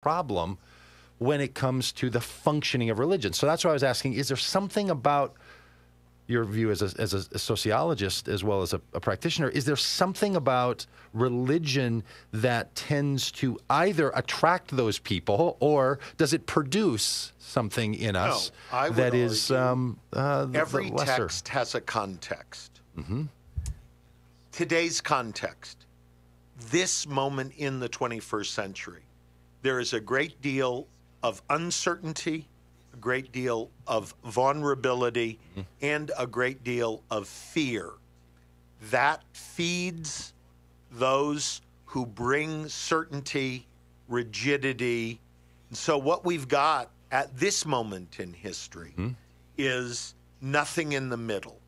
problem when it comes to the functioning of religion. So that's why I was asking, is there something about your view as a sociologist as well as a practitioner, is there something about religion that tends to either attract those people, or does it produce something in us that is every lesser? text has a context. Today's context, this moment in the 21st century, there is a great deal of uncertainty, a great deal of vulnerability, and a great deal of fear. That feeds those who bring certainty, rigidity. So what we've got at this moment in history is nothing in the middle.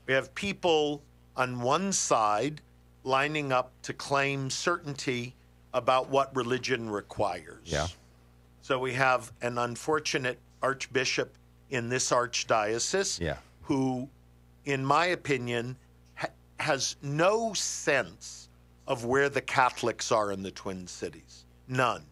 We have people on one side lining up to claim certainty about what religion requires. Yeah. So we have an unfortunate archbishop in this archdiocese who, in my opinion, has no sense of where the Catholics are in the Twin Cities. None.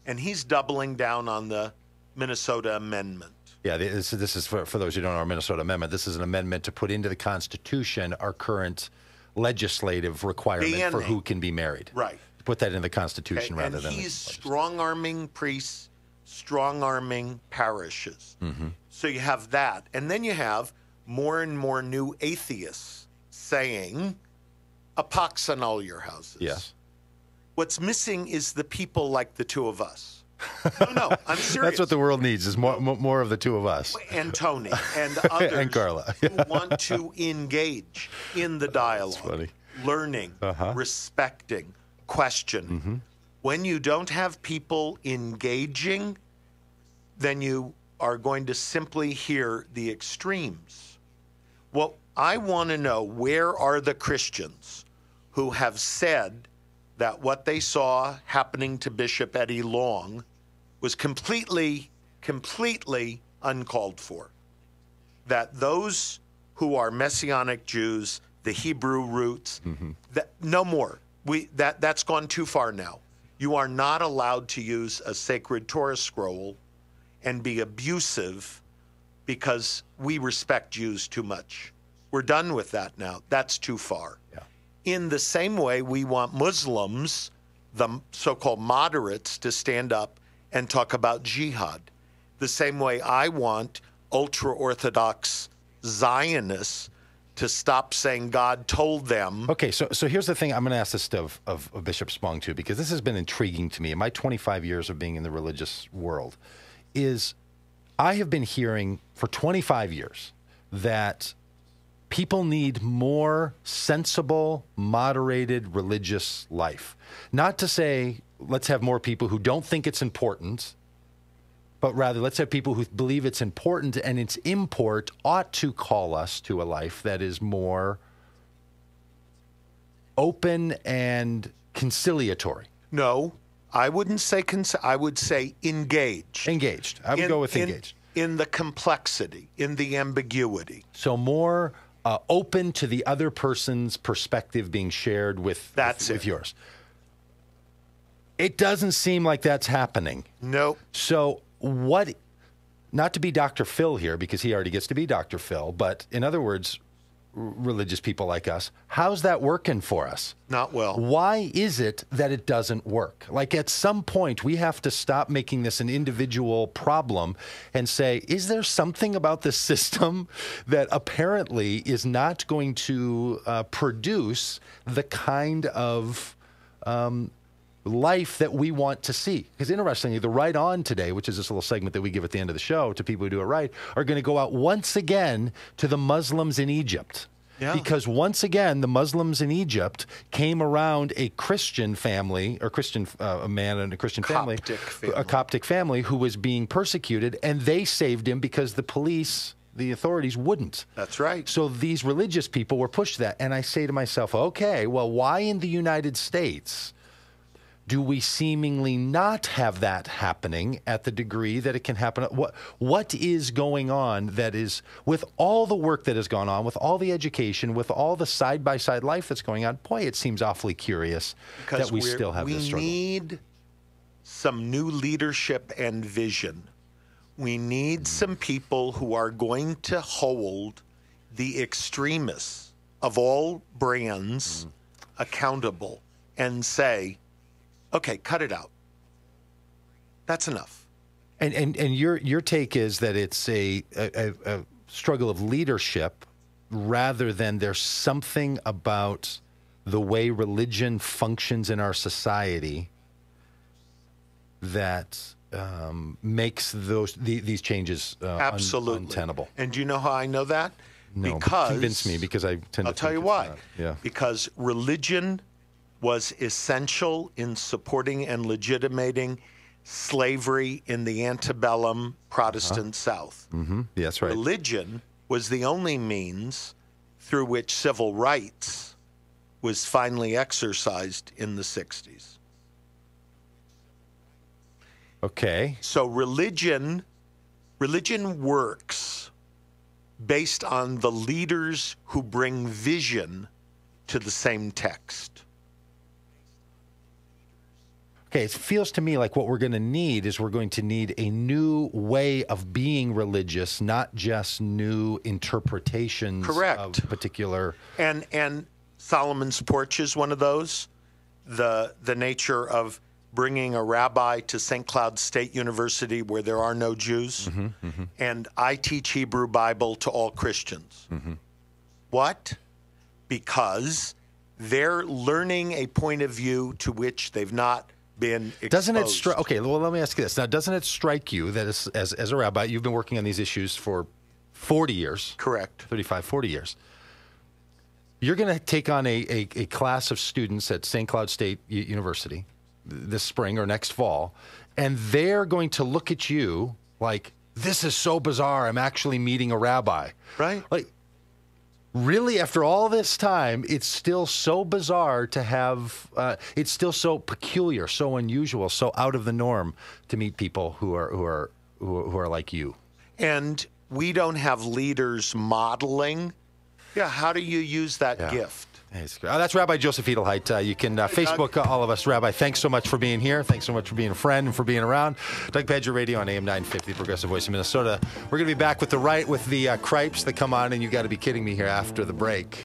And he's doubling down on the Minnesota Amendment. Yeah, this is for those who don't know our Minnesota Amendment. This is an amendment to put into the Constitution our current legislative requirement for who can be married. Right. Put that in the Constitution rather than... And he's strong-arming priests, strong-arming parishes. So you have that. And then you have more and more new atheists saying, a pox on all your houses. Yes. What's missing is the people like the two of us. No, I'm serious. That's what the world needs, is more of the two of us. And Tony and others and Carla. who want to engage in the dialogue, learning, respecting, question. When you don't have people engaging, then you are going to simply hear the extremes. Well, I want to know, where are the Christians who have said that what they saw happening to Bishop Eddie Long was completely uncalled for? That those who are Messianic Jews, the Hebrew roots, that no more. That's gone too far now. You are not allowed to use a sacred Torah scroll and be abusive because we respect Jews too much. We're done with that now. That's too far. In the same way, we want Muslims, the so-called moderates, to stand up and talk about jihad. The same way I want ultra-Orthodox Zionists to stop saying God told them. Okay, so here's the thing. I'm going to ask this of Bishop Spong, too, because this has been intriguing to me in my 25 years of being in the religious world, is I have been hearing for 25 years that people need more sensible, moderated religious life. Not to say, let's have more people who don't think it's important, but rather let's have people who believe it's important, and its import ought to call us to a life that is more open and conciliatory. No, I wouldn't say I would say engaged. Engaged. I would go with engaged. In the complexity, in the ambiguity. So more open to the other person's perspective being shared with yours. It doesn't seem like that's happening. No. So what, not to be Dr. Phil here, because he already gets to be Dr. Phil, but in other words, religious people like us, how's that working for us? Not well. Why is it that it doesn't work? Like, at some point, we have to stop making this an individual problem and say, is there something about the system that apparently is not going to produce the kind of life that we want to see? Because interestingly, the Right On today, which is this little segment that we give at the end of the show to people who do it right, are going to go out once again to the Muslims in Egypt. Yeah. Because once again, the Muslims in Egypt came around a Christian family, or a man and a Christian family, a Coptic family who was being persecuted, and they saved him because the police, the authorities, wouldn't. That's right. So these religious people were pushed to that. And I say to myself, okay, well, why in the United States do we seemingly not have that happening at the degree that it can happen? What is going on that is, with all the work that has gone on, with all the education, with all the side-by-side life that's going on, boy, it seems awfully curious that we still have this struggle. We need some new leadership and vision. We need some people who are going to hold the extremists of all brands accountable and say, okay, cut it out. That's enough. And your take is that it's a struggle of leadership rather than there's something about the way religion functions in our society that makes these changes absolutely untenable. And do you know how I know that? No, because convince me, because I tend to. I'll tell you why. Yeah. Because religion was essential in supporting and legitimating slavery in the antebellum Protestant South. Mm-hmm. Yeah, that's right. Religion was the only means through which civil rights was finally exercised in the 60s. Okay. So religion works based on the leaders who bring vision to the same text. Okay, it feels to me like what we're going to need is we're going to need a new way of being religious, not just new interpretations of particular. And Solomon's Porch is one of those. The nature of bringing a rabbi to St. Cloud State University where there are no Jews, and I teach Hebrew Bible to all Christians. What? Because they're learning a point of view to which they've not been exposed. Doesn't it strike? Okay, well, let me ask you this. Now, doesn't it strike you that as a rabbi, you've been working on these issues for 40 years? Correct. 35, 40 years. You're going to take on a class of students at St. Cloud State University this spring or next fall, and they're going to look at you like, this is so bizarre, I'm actually meeting a rabbi. Right. Like, really, after all this time, it's still so bizarre to have, it's still so peculiar, so unusual, so out of the norm to meet people who are like you. And we don't have leaders modeling. Yeah, how do you use that gift? That's Rabbi Joseph Edelheit. You can Facebook all of us. Rabbi, thanks so much for being here. Thanks so much for being a friend and for being around. Doug Pagitt Radio on AM 950, the Progressive Voice of Minnesota. We're going to be back with the Cripes that come on, and you got to be kidding me here after the break.